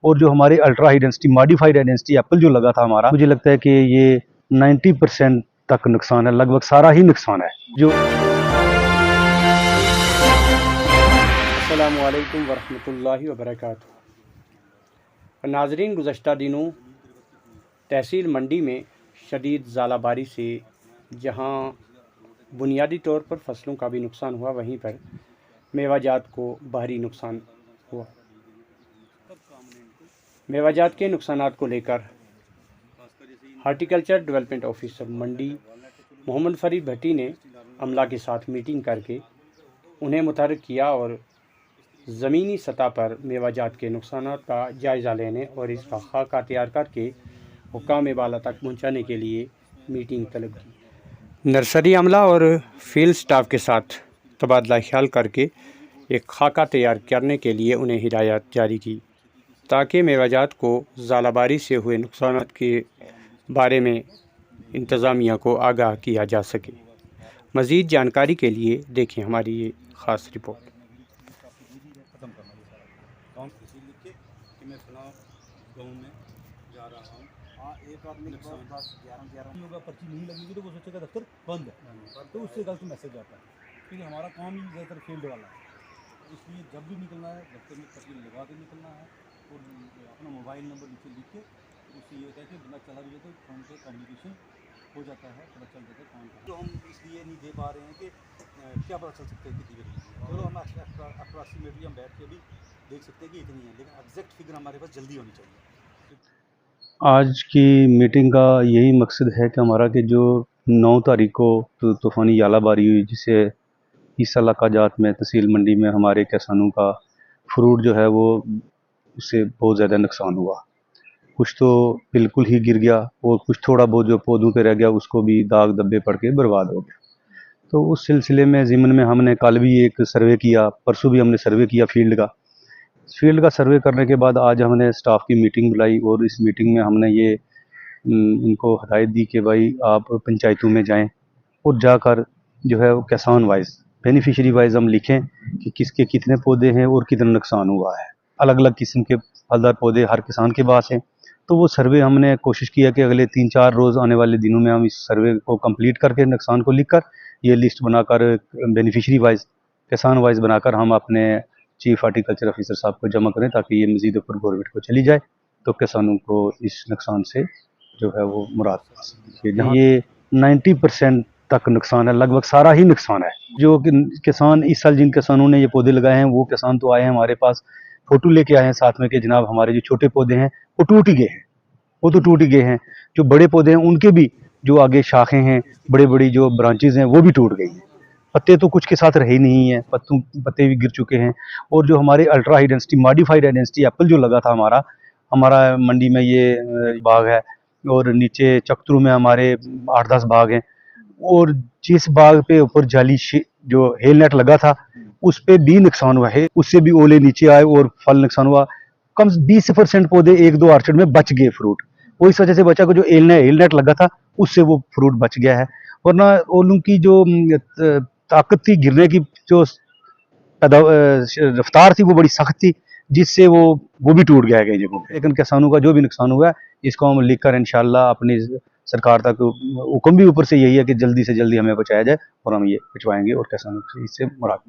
और जो हमारे ultra high density modified high density Apple जो लगा था हमारा, मुझे लगता है कि ये 90% तक नुकसान है, लगभग सारा ही नुकसान है। जो अस्सलामु अलैकुम वरहमतुल्लाहि वबरकातुहू। नाज़रीन, गुज़श्ता दिनों तहसील मंडी में शदीद ज़ालाबारी से जहां बुनियादी तौर पर फसलों का भी नुकसान हुआ, वहीं पर मेवाजात को भारी नुकसान हुआ। मेवाजात के नुकसानात को लेकर हार्टिकल्चर डेवलपमेंट ऑफिसर मंडी मोहम्मद फरीद भट्टी ने अमला के साथ मीटिंग करके उन्हें मुतहर्रिक किया और ज़मीनी सतह पर मेवाजात के नुकसानात का जायज़ा लेने और इसका खाका तैयार करके हुक्काम बाला तक पहुँचाने के लिए मीटिंग तलब की। नर्सरी अमला और फील्ड स्टाफ के साथ तबादला ख्याल करके एक खाका तैयार करने के लिए उन्हें हिदायत जारी की, ताकि मेवाजात को ज़ालाबारी से हुए नुकसान के बारे में इंतज़ामिया को आगाह किया जा सके। मज़ीद जानकारी के लिए देखें हमारी ये ख़ास रिपोर्ट। एक आदमी के पास 11 होगा, पर्ची नहीं लगेगी तो वो सोचेगा दफ्तर बंद है, तो उससे गलत मैसेज आता है। क्योंकि हमारा काम ही ज़्यादातर फील्ड वाला है, इसलिए जब भी निकलना है दफ्तर में पर्ची लगा के निकलना है और अपना मोबाइल नंबर नीचे लिख के, उससे ये होता है कि बिना चला भी जाए तो फ़ोन पे कम्युनिकेशन हो जाता है, पता चल जाता है कौन का। तो हम इसलिए नहीं दे पा रहे हैं कि क्या पता चल सकता है कितनी गरीबी है। चलो हम अप्रॉक्सीमेटली हम बैठ के भी देख सकते हैं कि इतनी है, लेकिन एग्जैक्ट फिगर हमारे पास जल्दी होनी चाहिए। आज की मीटिंग का यही मकसद है कि हमारा कि जो 9 तारीख को तूफ़ानी यालाबारी हुई, जिससे इस इलाका जात में तहसील मंडी में हमारे किसानों का फ्रूट जो है वो उससे बहुत ज़्यादा नुकसान हुआ। कुछ तो बिल्कुल ही गिर गया और कुछ थोड़ा बहुत जो पौधों पे रह गया उसको भी दाग धब्बे पड़ के बर्बाद हो गया। तो उस सिलसिले में ज़िम्न में हमने कल भी एक सर्वे किया, परसों भी हमने सर्वे किया फील्ड का सर्वे करने के बाद आज हमने स्टाफ की मीटिंग बुलाई और इस मीटिंग में हमने ये इनको हदायत दी कि भाई आप पंचायतों में जाएं और जाकर जो है वो किसान वाइज बेनिफिशियरी वाइज हम लिखें कि किसके कितने पौधे हैं और कितना नुकसान हुआ है। अलग अलग किस्म के फलदार पौधे हर किसान के पास हैं। तो वो सर्वे हमने कोशिश किया कि अगले 3-4 रोज़ आने वाले दिनों में हम इस सर्वे को कंप्लीट करके नुकसान को लिखकर ये लिस्ट बनाकर बेनिफिशियरी वाइज किसान वाइज बनाकर हम अपने चीफ हार्टिकल्चर ऑफिसर साहब को जमा करें, ताकि ये मज़ीद ऊपर गवर्नमेंट को चली जाए तो किसानों को इस नुकसान से जो है वो मुराद पा सके। ये 90% तक नुकसान है, लगभग सारा ही नुकसान है। जो किसान इस साल जिन किसानों ने ये पौधे लगाए हैं वो किसान तो आए हैं हमारे पास, फोटो लेके आए हैं साथ में कि जनाब हमारे जो छोटे पौधे हैं वो टूट ही गए हैं, वो तो टूट ही गए हैं। जो बड़े पौधे हैं उनके भी जो आगे शाखें हैं, बड़ी बड़ी जो ब्रांचेज हैं वो भी टूट गई हैं। पत्ते तो कुछ के साथ रहे ही नहीं है, पत्ते भी गिर चुके हैं। और जो हमारे ultra high density modified high density Apple जो लगा था हमारा मंडी में ये बाग है और नीचे चकतरू में हमारे 8-10 बाग हैं। और जिस बाग पे ऊपर जाली जो हेल नेट लगा था उस पे भी नुकसान हुआ है, उससे भी ओले नीचे आए और फल नुकसान हुआ। कम 20% पौधे 1-2 आर्चर्ड में बच गए फ्रूट, वो इस वजह से बचा कि जो हेल नेट लगा था उससे वो फ्रूट बच गया है। वरना ओलों की जो ताकत थी गिरने की, जो रफ्तार थी वो बड़ी सख्त थी, जिससे वो भी टूट गया है कई जगहों पे। लेकिन किसानों का जो भी नुकसान हुआ है इसको हम लिख कर इंशाल्लाह अपनी सरकार तक, हुक्म भी ऊपर से यही है कि जल्दी से जल्दी हमें बचाया जाए और हम ये भिजवाएंगे और किसानों से इससे मुराद